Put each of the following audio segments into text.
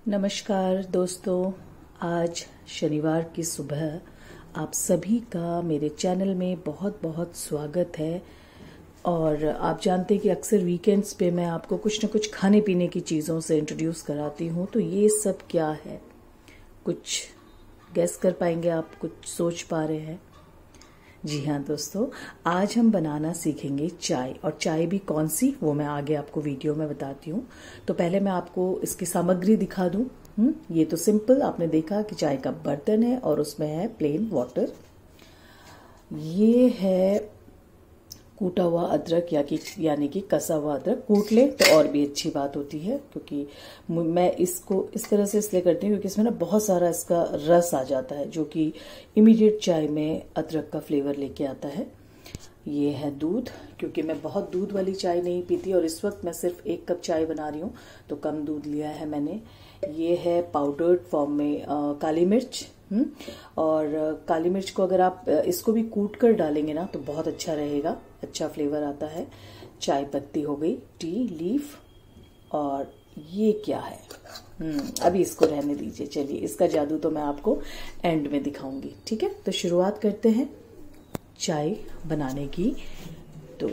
नमस्कार दोस्तों, आज शनिवार की सुबह आप सभी का मेरे चैनल में बहुत बहुत स्वागत है। और आप जानते हैं कि अक्सर वीकेंड्स पे मैं आपको कुछ न कुछ खाने पीने की चीज़ों से इंट्रोड्यूस कराती हूँ। तो ये सब क्या है, कुछ गेस कर पाएंगे आप? कुछ सोच पा रहे हैं? जी हाँ दोस्तों, आज हम बनाना सीखेंगे चाय। और चाय भी कौन सी, वो मैं आगे आपको वीडियो में बताती हूँ। तो पहले मैं आपको इसकी सामग्री दिखा दूँ। ये तो सिंपल, आपने देखा कि चाय का बर्तन है और उसमें है प्लेन वाटर। ये है कूटा हुआ अदरक यानी कि कसा हुआ अदरक। कूट ले तो और भी अच्छी बात होती है, क्योंकि मैं इसको इस तरह से इसलिए करती हूँ क्योंकि इसमें ना बहुत सारा इसका रस आ जाता है, जो कि इमीडिएट चाय में अदरक का फ्लेवर लेके आता है। ये है दूध, क्योंकि मैं बहुत दूध वाली चाय नहीं पीती और इस वक्त मैं सिर्फ 1 कप चाय बना रही हूँ, तो कम दूध लिया है मैंने। ये है पाउडर्ड फॉर्म में काली मिर्च। और काली मिर्च को अगर आप इसको भी कूट कर डालेंगे ना तो बहुत अच्छा रहेगा, अच्छा फ्लेवर आता है। चाय पत्ती हो गई, टी लीफ। और ये क्या है, अभी इसको रहने दीजिए। चलिए, इसका जादू तो मैं आपको एंड में दिखाऊंगी, ठीक है? तो शुरुआत करते हैं चाय बनाने की। तो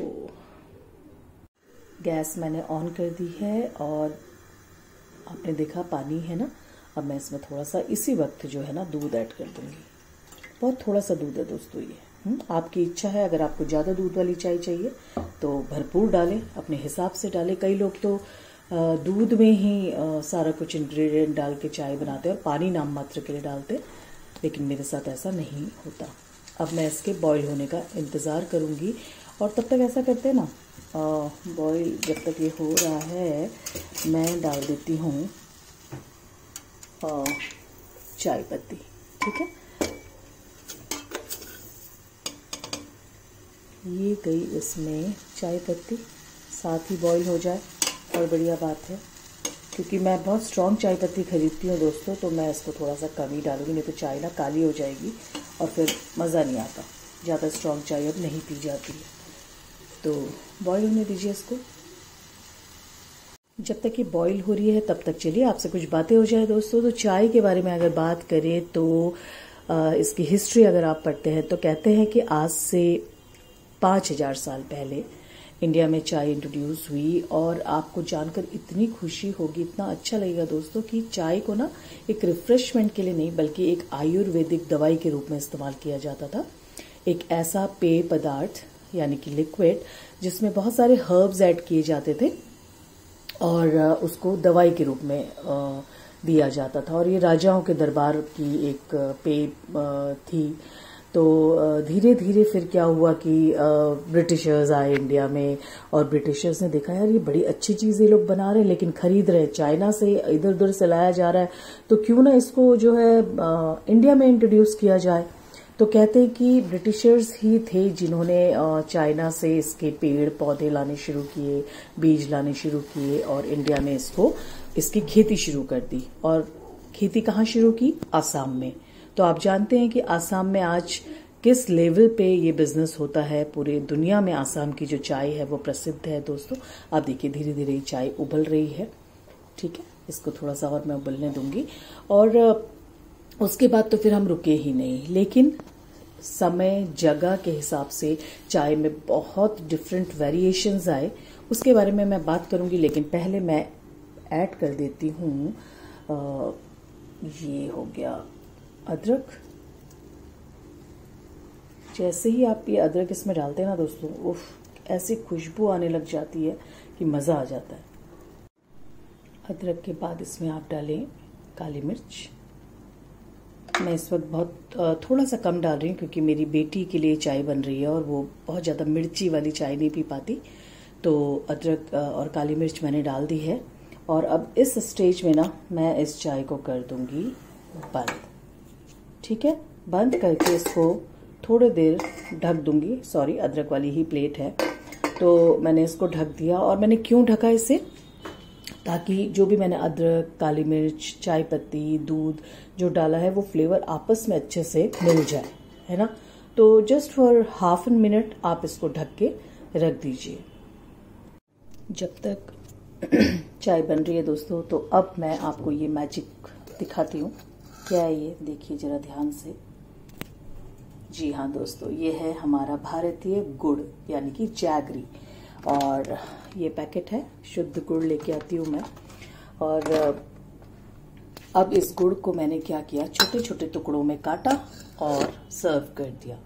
गैस मैंने ऑन कर दी है और आपने देखा पानी है ना। अब मैं इसमें थोड़ा सा इसी वक्त जो है ना दूध ऐड कर दूंगी। बहुत थोड़ा सा दूध है दोस्तों ये। आपकी इच्छा है, अगर आपको ज़्यादा दूध वाली चाय चाहिए तो भरपूर डालें, अपने हिसाब से डालें। कई लोग तो दूध में ही सारा कुछ इंग्रेडिएंट डाल के चाय बनाते हैं और पानी नाम मात्र के लिए डालते हैं, लेकिन मेरे साथ ऐसा नहीं होता। अब मैं इसके बॉईल होने का इंतज़ार करूँगी और तब तक ऐसा करते हैं ना, बॉईल जब तक ये हो रहा है मैं डाल देती हूँ चाय पत्ती, ठीक है? ये गई इसमें चाय पत्ती, साथ ही बॉईल हो जाए और बढ़िया बात है। क्योंकि मैं बहुत स्ट्रॉन्ग चाय पत्ती खरीदती हूँ दोस्तों, तो मैं इसको थोड़ा सा कम ही डालूंगी, नहीं तो चाय ना काली हो जाएगी और फिर मज़ा नहीं आता। ज़्यादा स्ट्रॉन्ग चाय अब नहीं पी जाती है, तो बॉईल होने दीजिए इसको। जब तक ये बॉईल हो रही है तब तक चलिए आपसे कुछ बातें हो जाए दोस्तों। तो चाय के बारे में अगर बात करें तो इसकी हिस्ट्री अगर आप पढ़ते हैं तो कहते हैं कि आज से 5000 साल पहले इंडिया में चाय इंट्रोड्यूस हुई। और आपको जानकर इतनी खुशी होगी, इतना अच्छा लगेगा दोस्तों कि चाय को ना एक रिफ्रेशमेंट के लिए नहीं बल्कि एक आयुर्वेदिक दवाई के रूप में इस्तेमाल किया जाता था। एक ऐसा पेय पदार्थ यानी कि लिक्विड जिसमें बहुत सारे हर्ब्स ऐड किए जाते थे और उसको दवाई के रूप में दिया जाता था। और ये राजाओं के दरबार की एक पेय थी। तो धीरे धीरे फिर क्या हुआ कि ब्रिटिशर्स आए इंडिया में और ब्रिटिशर्स ने देखा यार ये बड़ी अच्छी चीज़ ये लोग बना रहे हैं, लेकिन खरीद रहे हैं चाइना से, इधर उधर से लाया जा रहा है, तो क्यों ना इसको जो है इंडिया में इंट्रोड्यूस किया जाए। तो कहते हैं कि ब्रिटिशर्स ही थे जिन्होंने चाइना से इसके पेड़ पौधे लाने शुरू किए, बीज लाने शुरू किए और इंडिया में इसकी खेती शुरू कर दी। और खेती कहाँ शुरू की? आसाम में। तो आप जानते हैं कि आसाम में आज किस लेवल पे ये बिजनेस होता है। पूरे दुनिया में आसाम की जो चाय है वो प्रसिद्ध है दोस्तों। आप देखिए धीरे धीरे चाय उबल रही है, ठीक है? इसको थोड़ा सा और मैं उबलने दूंगी और उसके बाद तो फिर हम रुके ही नहीं। लेकिन समय जगह के हिसाब से चाय में बहुत डिफरेंट वेरिएशंस आए, उसके बारे में मैं बात करूंगी। लेकिन पहले मैं ऐड कर देती हूँ, ये हो गया अदरक। जैसे ही आप ये अदरक इसमें डालते हैं ना दोस्तों, उफ, ऐसी खुशबू आने लग जाती है कि मज़ा आ जाता है। अदरक के बाद इसमें आप डालें काली मिर्च। मैं इस वक्त बहुत थोड़ा सा कम डाल रही हूँ क्योंकि मेरी बेटी के लिए चाय बन रही है और वो बहुत ज़्यादा मिर्ची वाली चाय नहीं पी पाती। तो अदरक और काली मिर्च मैंने डाल दी है और अब इस स्टेज में ना मैं इस चाय को कर दूंगी बंद, ठीक है? बंद करके इसको थोड़ी देर ढक दूंगी। सॉरी, अदरक वाली ही प्लेट है तो मैंने इसको ढक दिया। और मैंने क्यों ढका इसे? ताकि जो भी मैंने अदरक, काली मिर्च, चाय पत्ती, दूध जो डाला है वो फ्लेवर आपस में अच्छे से मिल जाए, है ना? तो जस्ट फॉर ½ मिनट आप इसको ढक के रख दीजिए। जब तक चाय बन रही है दोस्तों। तो अब मैं आपको ये मैजिक दिखाती हूँ। क्या है ये, देखिए जरा ध्यान से। जी हाँ दोस्तों, ये है हमारा भारतीय गुड़ यानी कि जैगरी। और ये पैकेट है, शुद्ध गुड़ लेके आती हूँ मैं। और अब इस गुड़ को मैंने क्या किया, छोटे छोटे टुकड़ों में काटा और सर्व कर दिया।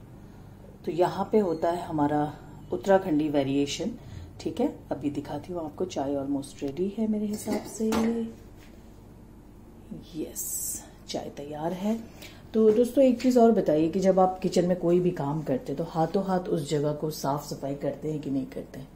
तो यहाँ पे होता है हमारा उत्तराखंडी वेरिएशन। ठीक है, अभी दिखाती हूँ आपको। चाय ऑलमोस्ट रेडी है मेरे हिसाब से। यस, चाय तैयार है। तो दोस्तों एक चीज़ और बताइए कि जब आप किचन में कोई भी काम करते हैं तो हाथों हाथ उस जगह को साफ सफाई करते हैं कि नहीं करते हैं।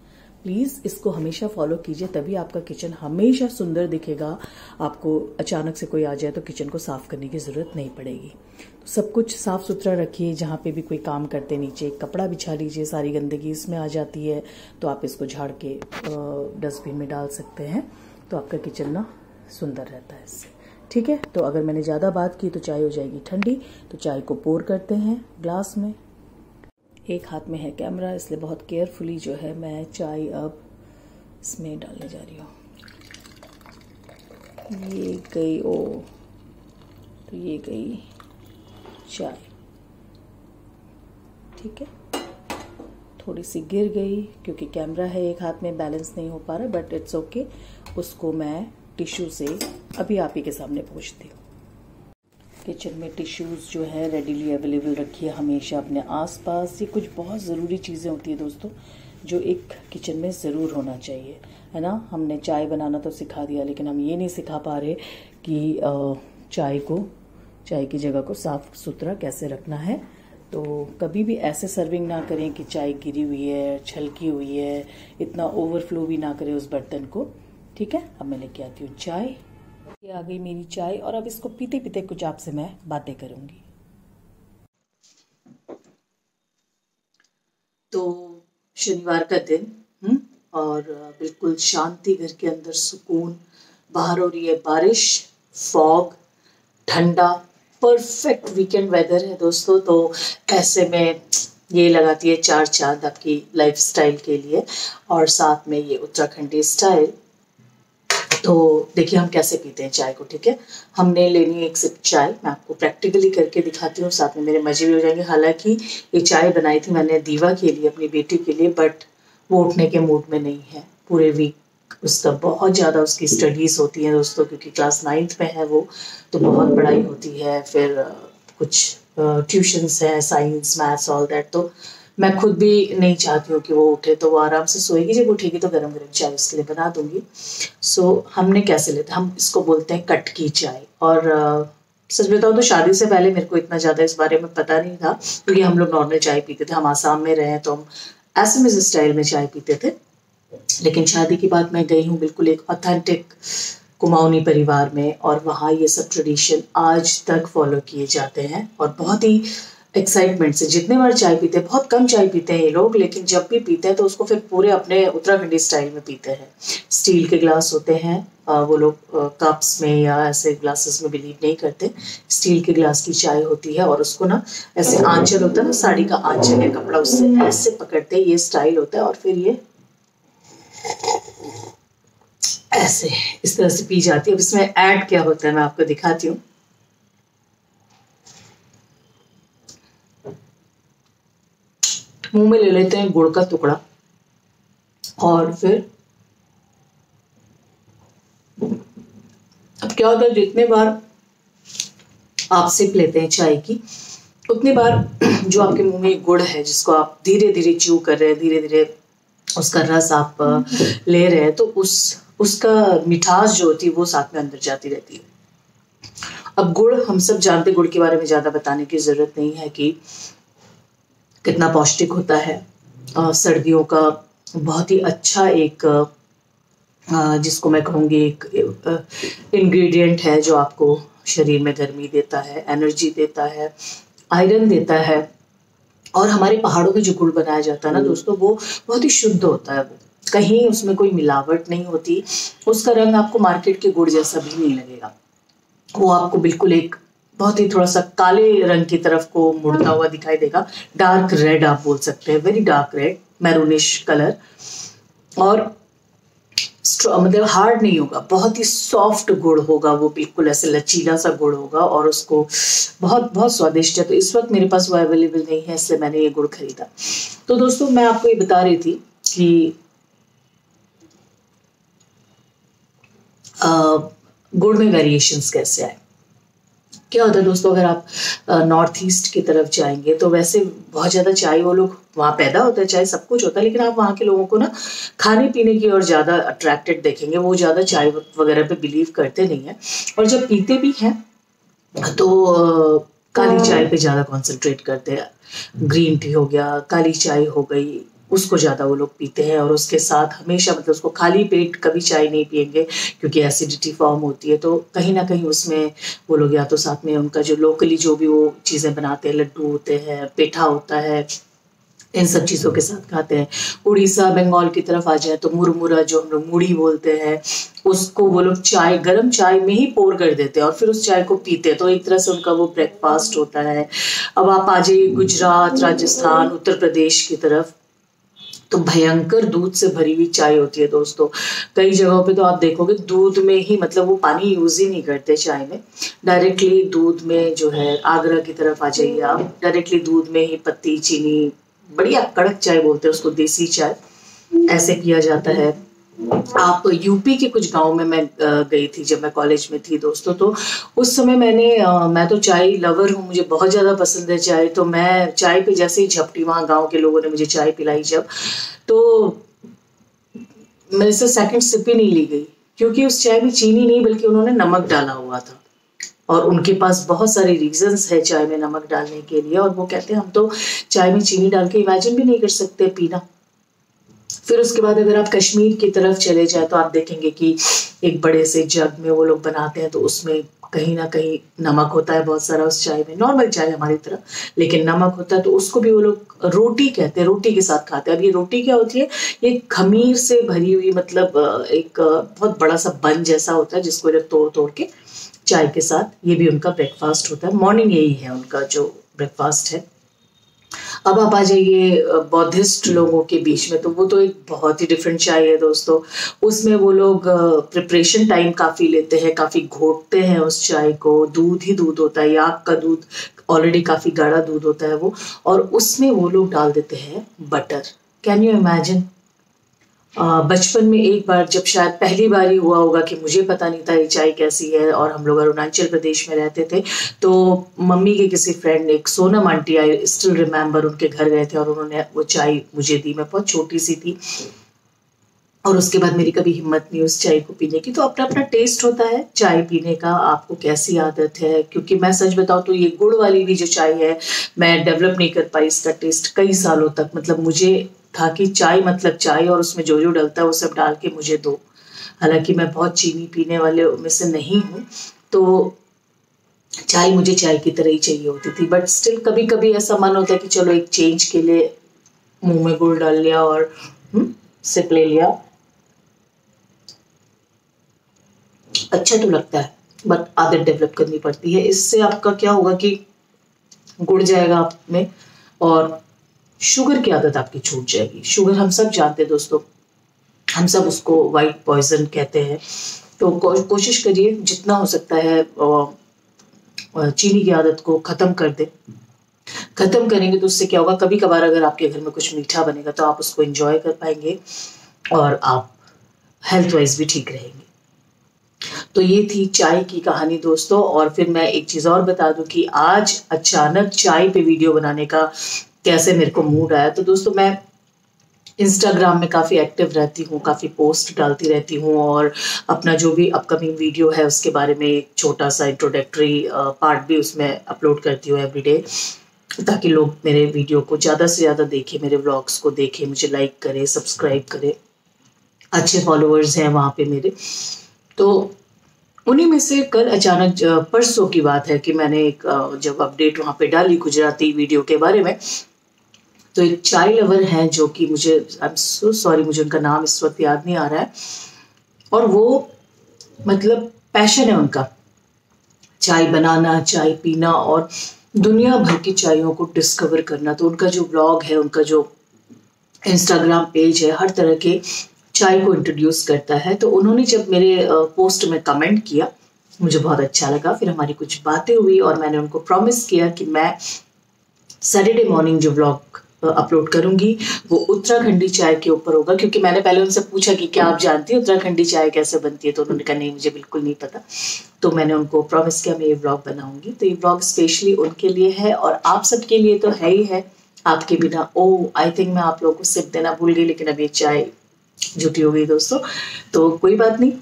प्लीज़ इसको हमेशा फॉलो कीजिए, तभी आपका किचन हमेशा सुंदर दिखेगा। आपको अचानक से कोई आ जाए तो किचन को साफ करने की ज़रूरत नहीं पड़ेगी। तो सब कुछ साफ सुथरा रखिए। जहाँ पे भी कोई काम करते नीचे एक कपड़ा बिछा लीजिए, सारी गंदगी इसमें आ जाती है तो आप इसको झाड़ के डस्टबिन में डाल सकते हैं। तो आपका किचन ना सुंदर रहता है इससे। ठीक है, तो अगर मैंने ज़्यादा बात की तो चाय हो जाएगी ठंडी। तो चाय को पोर करते हैं ग्लास में। एक हाथ में है कैमरा, इसलिए बहुत केयरफुली जो है मैं चाय अब इसमें डालने जा रही हूँ। ये गई, ओ तो ये गई चाय। ठीक है, थोड़ी सी गिर गई क्योंकि कैमरा है एक हाथ में, बैलेंस नहीं हो पा रहा, बट इट्स ओके। उसको मैं टिश्यू से अभी आप ही के सामने पोंछती हूँ। किचन में टिश्यूज़ जो है रेडीली अवेलेबल रखिए हमेशा अपने आसपास। ये कुछ बहुत ज़रूरी चीज़ें होती है दोस्तों जो एक किचन में ज़रूर होना चाहिए, है ना। हमने चाय बनाना तो सिखा दिया, लेकिन हम ये नहीं सिखा पा रहे कि चाय की जगह को साफ सुथरा कैसे रखना है। तो कभी भी ऐसे सर्विंग ना करें कि चाय गिरी हुई है, छलकी हुई है, इतना ओवरफ्लो भी ना करें उस बर्तन को। ठीक है, अब मैं लेके आती हूँ चाय। ये आ गई मेरी चाय और अब इसको पीते पीते कुछ आपसे मैं बातें करूंगी। तो शनिवार का दिन और बिल्कुल शांति, घर के अंदर सुकून, बाहर हो रही है बारिश, फॉग, ठंडा, परफेक्ट वीकेंड वेदर है दोस्तों। तो ऐसे में ये लगाती है चार चांद आपकी लाइफस्टाइल के लिए। और साथ में ये उत्तराखंडी स्टाइल। तो देखिए हम कैसे पीते हैं चाय को। ठीक है, हमने लेनी है एक सिप चाय। मैं आपको प्रैक्टिकली करके दिखाती हूँ, साथ में मेरे मजे भी हो जाएंगे। हालांकि ये चाय बनाई थी मैंने दीवा के लिए, अपनी बेटी के लिए, बट वो उठने के मूड में नहीं है पूरे वीक। उसका बहुत ज़्यादा उसकी स्टडीज़ होती हैं दोस्तों, क्योंकि क्लास 9th में है वो, तो बहुत पढ़ाई होती है। फिर कुछ ट्यूशन्स हैं, साइंस, मैथ्स, ऑल दैट। तो मैं खुद भी नहीं चाहती हूँ कि वो उठे, तो वो आराम से सोएगी। जब उठेगी तो गरम गरम चाय उसके लिए बना दूंगी। सो हमने कैसे लेते, हम इसको बोलते हैं कट की चाय। और सच बताओ तो शादी से पहले मेरे को इतना ज़्यादा इस बारे में पता नहीं था, क्योंकि हम लोग नॉर्मल चाय पीते थे। हम आसाम में रहे तो हम एसएमएस स्टाइल में चाय पीते थे। लेकिन शादी के बाद मैं गई हूँ बिल्कुल एक ऑथेंटिक कुमाऊनी परिवार में, और वहाँ ये सब ट्रेडिशन आज तक फॉलो किए जाते हैं। और बहुत ही एक्साइटमेंट से जितने बार चाय पीते हैं, बहुत कम चाय पीते हैं ये लोग, लेकिन जब भी पीते हैं तो उसको फिर पूरे अपने उत्तराखंडी स्टाइल में पीते हैं। स्टील के ग्लास होते हैं, वो लोग कप्स में या ऐसे ग्लासेस में बिलीव नहीं करते। स्टील के ग्लास की चाय होती है और उसको ना ऐसे आंचल होता है ना, साड़ी का आंचल या कपड़ा, उससे ऐसे पकड़ते हैं, ये स्टाइल होता है। और फिर ये ऐसे इस तरह से पी जाती है। अब इसमें ऐड क्या होता है मैं आपको दिखाती हूँ। मुंह में ले लेते हैं गुड़ का टुकड़ा, और फिर अब क्या होता है, जितने बार आप सिप लेते हैं चाय की, उतनी बार जो आपके मुंह में गुड़ है, जिसको आप धीरे धीरे च्यू कर रहे हैं, धीरे धीरे उसका रस आप ले रहे हैं, तो उसका मिठास जो होती है वो साथ में अंदर जाती रहती है। अब गुड़ हम सब जानते, गुड़ के बारे में ज्यादा बताने की जरूरत नहीं है कि कितना पौष्टिक होता है। सर्दियों का बहुत ही अच्छा एक जिसको मैं कहूँगी एक इंग्रेडिएंट है, जो आपको शरीर में गर्मी देता है, एनर्जी देता है, आयरन देता है। और हमारे पहाड़ों में जो गुड़ बनाया जाता है ना दोस्तों, वो बहुत ही शुद्ध होता है। वो कहीं उसमें कोई मिलावट नहीं होती। उसका रंग आपको मार्केट के गुड़ जैसा भी नहीं लगेगा। वो आपको बिल्कुल एक बहुत ही थोड़ा सा काले रंग की तरफ को मुड़ता हुआ दिखाई देगा। डार्क रेड आप बोल सकते हैं, very dark red, maroonish colour. और मतलब हार्ड नहीं होगा, बहुत ही सॉफ्ट गुड़ होगा, वो बिल्कुल ऐसे लचीला सा गुड़ होगा और उसको बहुत बहुत स्वादिष्ट है। तो इस वक्त मेरे पास वो अवेलेबल नहीं है, इसलिए मैंने ये गुड़ खरीदा। तो दोस्तों मैं आपको ये बता रही थी कि गुड़ में वेरिएशंस कैसे आए। क्या होता है दोस्तों, अगर आप नॉर्थ ईस्ट की तरफ जाएंगे तो वैसे बहुत ज़्यादा चाय वो लोग वहाँ पैदा होता है, चाय सब कुछ होता है, लेकिन आप वहाँ के लोगों को ना खाने पीने की ओर ज़्यादा अट्रैक्टेड देखेंगे। वो ज़्यादा चाय वगैरह पे बिलीव करते नहीं है, और जब पीते भी हैं तो काली चाय पे ज़्यादा कॉन्सेंट्रेट करते हैं। ग्रीन टी हो गया, काली चाय हो गई, उसको ज़्यादा वो लोग पीते हैं। और उसके साथ हमेशा मतलब उसको खाली पेट कभी चाय नहीं पियेंगे, क्योंकि एसिडिटी फॉर्म होती है। तो कहीं ना कहीं उसमें वो लोग या तो साथ में उनका जो लोकली जो भी वो चीज़ें बनाते हैं, लड्डू होते हैं, पेठा होता है, इन सब चीज़ों के साथ खाते हैं। उड़ीसा बंगाल की तरफ आ जाए तो मुरमुरा, जो हम लोग मुड़ी बोलते हैं, उसको वो लोग चाय, गर्म चाय में ही पोर कर देते हैं और फिर उस चाय को पीते हैं। तो एक तरह से उनका वो ब्रेकफास्ट होता है। अब आप आ जाइए गुजरात, राजस्थान, उत्तर प्रदेश की तरफ, तो भयंकर दूध से भरी हुई चाय होती है दोस्तों। कई जगहों पे तो आप देखोगे दूध में ही, मतलब वो पानी यूज ही नहीं करते चाय में, डायरेक्टली दूध में जो है, आगरा की तरफ आ जाइए आप, डायरेक्टली दूध में ही पत्ती, चीनी, बढ़िया कड़क चाय बोलते हैं उसको, देसी चाय, ऐसे किया जाता है। आप यूपी के कुछ गांव में मैं गई थी जब मैं कॉलेज में थी दोस्तों, तो उस समय मैं तो चाय लवर हूँ, मुझे बहुत ज़्यादा पसंद है चाय। तो मैं चाय पे जैसे ही झपटी, वहाँ गांव के लोगों ने मुझे चाय पिलाई जब, तो मेरे से सेकंड सिप ही नहीं ली गई, क्योंकि उस चाय में चीनी नहीं बल्कि उन्होंने नमक डाला हुआ था। और उनके पास बहुत सारे रीजंस है चाय में नमक डालने के लिए, और वो कहते हैं हम तो चाय में चीनी डाल के इमेजिन भी नहीं कर सकते पीना। फिर उसके बाद अगर आप कश्मीर की तरफ चले जाए तो आप देखेंगे कि एक बड़े से जग में वो लोग बनाते हैं, तो उसमें कहीं ना कहीं नमक होता है बहुत सारा उस चाय में, नॉर्मल चाय हमारी तरह, लेकिन नमक होता है। तो उसको भी वो लोग रोटी कहते हैं, रोटी के साथ खाते हैं। अब ये रोटी क्या होती है, ये खमीर से भरी हुई, मतलब एक बहुत बड़ा सा बन जैसा होता है, जिसको लोग तोड़ तोड़ के चाय के साथ, ये भी उनका ब्रेकफास्ट होता है। मॉर्निंग यही है उनका जो ब्रेकफास्ट है। अब आप आ जाइए बौद्धिस्ट लोगों के बीच में, तो वो तो एक बहुत ही डिफरेंट चाय है दोस्तों। उसमें वो लोग प्रिपरेशन टाइम काफ़ी लेते हैं, काफ़ी घोटते हैं उस चाय को, दूध ही दूध होता है, याक का दूध, ऑलरेडी काफ़ी गाढ़ा दूध होता है वो, और उसमें वो लोग डाल देते हैं बटर। Can you imagine? बचपन में एक बार, जब शायद पहली बार ही हुआ होगा कि मुझे पता नहीं था ये चाय कैसी है, और हम लोग अरुणाचल प्रदेश में रहते थे, तो मम्मी के किसी फ्रेंड ने, एक Sonam aunty, I still remember, उनके घर गए थे और उन्होंने वो चाय मुझे दी। मैं बहुत छोटी सी थी, और उसके बाद मेरी कभी हिम्मत नहीं उस चाय को पीने की। तो अपना अपना टेस्ट होता है चाय पीने का, आपको कैसी आदत है। क्योंकि मैं सच बताऊं तो ये गुड़ वाली भी जो चाय है, मैं डेवलप नहीं कर पाई इसका टेस्ट कई सालों तक। मतलब मुझे था कि चाय मतलब चाय, और उसमें जो जो डलता है वो सब डाल के मुझे दो। हालांकि मैं बहुत चीनी पीने वाले में से नहीं हूँ, तो चाय मुझे चाय की तरह ही चाहिए होती थी। बट स्टिल कभी कभी ऐसा मन होता है कि चलो एक चेंज के लिए मुंह में गुड़ डाल लिया और सिप ले लिया, अच्छा तो लगता है, बट आदत डेवलप करनी पड़ती है। इससे आपका क्या होगा कि गुड़ जाएगा आप में, और शुगर की आदत आपकी छूट जाएगी। शुगर हम सब जानते हैं दोस्तों, हम सब उसको वाइट पॉइजन कहते हैं। तो कोशिश करिए जितना हो सकता है चीनी की आदत को खत्म कर दे। खत्म करेंगे तो उससे क्या होगा, कभी कभार अगर आपके घर में कुछ मीठा बनेगा तो आप उसको एंजॉय कर पाएंगे, और आप हेल्थ वाइज भी ठीक रहेंगे। तो ये थी चाय की कहानी दोस्तों। और फिर मैं एक चीज और बता दूं कि आज अचानक चाय पे वीडियो बनाने का कैसे मेरे को मूड आया। तो दोस्तों मैं इंस्टाग्राम में काफ़ी एक्टिव रहती हूँ, काफ़ी पोस्ट डालती रहती हूँ, और अपना जो भी अपकमिंग वीडियो है उसके बारे में एक छोटा सा इंट्रोडक्टरी पार्ट भी उसमें अपलोड करती हूँ एवरीडे, ताकि लोग मेरे वीडियो को ज़्यादा से ज़्यादा देखें, मेरे व्लॉग्स को देखें, मुझे लाइक करें, सब्सक्राइब करें। अच्छे फॉलोअर्स हैं वहाँ पे मेरे। तो उन्हीं में से कल अचानक, परसों की बात है, कि मैंने एक जब अपडेट वहाँ पे डाली गुजराती वीडियो के बारे में, तो एक चाय लवर है जो कि मुझे, आई एम सो सॉरी, मुझे उनका नाम इस वक्त याद नहीं आ रहा है, और वो मतलब पैशन है उनका चाय बनाना, चाय पीना, और दुनिया भर की चायों को डिस्कवर करना। तो उनका जो ब्लॉग है, उनका जो इंस्टाग्राम पेज है, हर तरह के चाय को इंट्रोड्यूस करता है। तो उन्होंने जब मेरे पोस्ट में कमेंट किया, मुझे बहुत अच्छा लगा। फिर हमारी कुछ बातें हुई और मैंने उनको प्रॉमिस किया कि मैं सैटरडे मॉर्निंग जो व्लॉग अपलोड करूंगी वो उत्तराखंडी चाय के ऊपर होगा, क्योंकि मैंने पहले उनसे पूछा कि क्या आप जानती हैं उत्तराखंडी चाय कैसे बनती है, तो उन्होंने कहा नहीं मुझे बिल्कुल नहीं पता। तो मैंने उनको प्रॉमिस किया मैं ये व्लॉग बनाऊंगी। तो ये व्लॉग स्पेशली उनके लिए है और आप सबके लिए तो है ही है। आपके बिना आई थिंक मैं आप लोगों को सिप देना भूल गई, लेकिन अब ये चाय झूठी हो गई दोस्तों, तो कोई बात नहीं,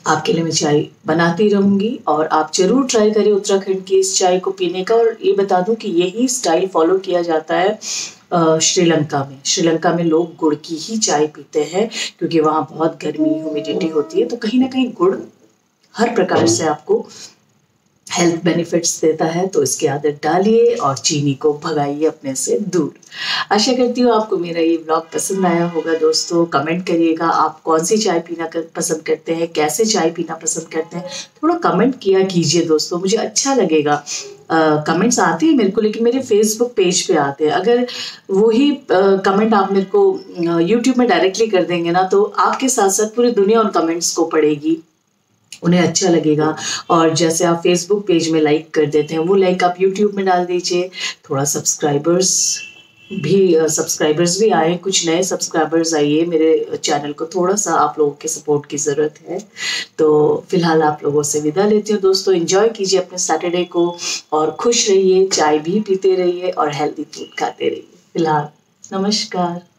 आपके लिए मैं चाय बनाती रहूंगी और आप जरूर ट्राई करें उत्तराखंड की इस चाय को पीने का। और ये बता दूं कि यही स्टाइल फॉलो किया जाता है श्रीलंका में। श्रीलंका में लोग गुड़ की ही चाय पीते हैं, क्योंकि वहाँ बहुत गर्मी ह्यूमिडिटी होती है। तो कहीं ना कहीं गुड़ हर प्रकार से आपको हेल्थ बेनिफिट्स देता है, तो इसकी आदत डालिए और चीनी को भगाइए अपने से दूर। आशा करती हूँ आपको मेरा ये ब्लॉग पसंद आया होगा दोस्तों। कमेंट करिएगा आप कौन सी चाय पीना पसंद करते हैं, कैसे चाय पीना पसंद करते हैं, थोड़ा कमेंट किया कीजिए दोस्तों, मुझे अच्छा लगेगा। कमेंट्स आते हैं मेरे को, लेकिन मेरे फेसबुक पेज पे आते हैं। अगर वही कमेंट आप मेरे को यूट्यूब में डायरेक्टली कर देंगे ना, तो आपके साथ साथ पूरी दुनिया उन कमेंट्स को पढ़ेगी, उन्हें अच्छा लगेगा। और जैसे आप फेसबुक पेज में लाइक कर देते हैं, वो लाइक आप यूट्यूब में डाल दीजिए। थोड़ा सब्सक्राइबर्स भी आए, कुछ नए सब्सक्राइबर्स आइए मेरे चैनल को, थोड़ा सा आप लोगों के सपोर्ट की ज़रूरत है। तो फिलहाल आप लोगों से विदा लेती हूँ दोस्तों। एंजॉय कीजिए अपने सैटरडे को और खुश रहिए, चाय भी पीते रहिए और हेल्दी फूड खाते रहिए। फिलहाल नमस्कार।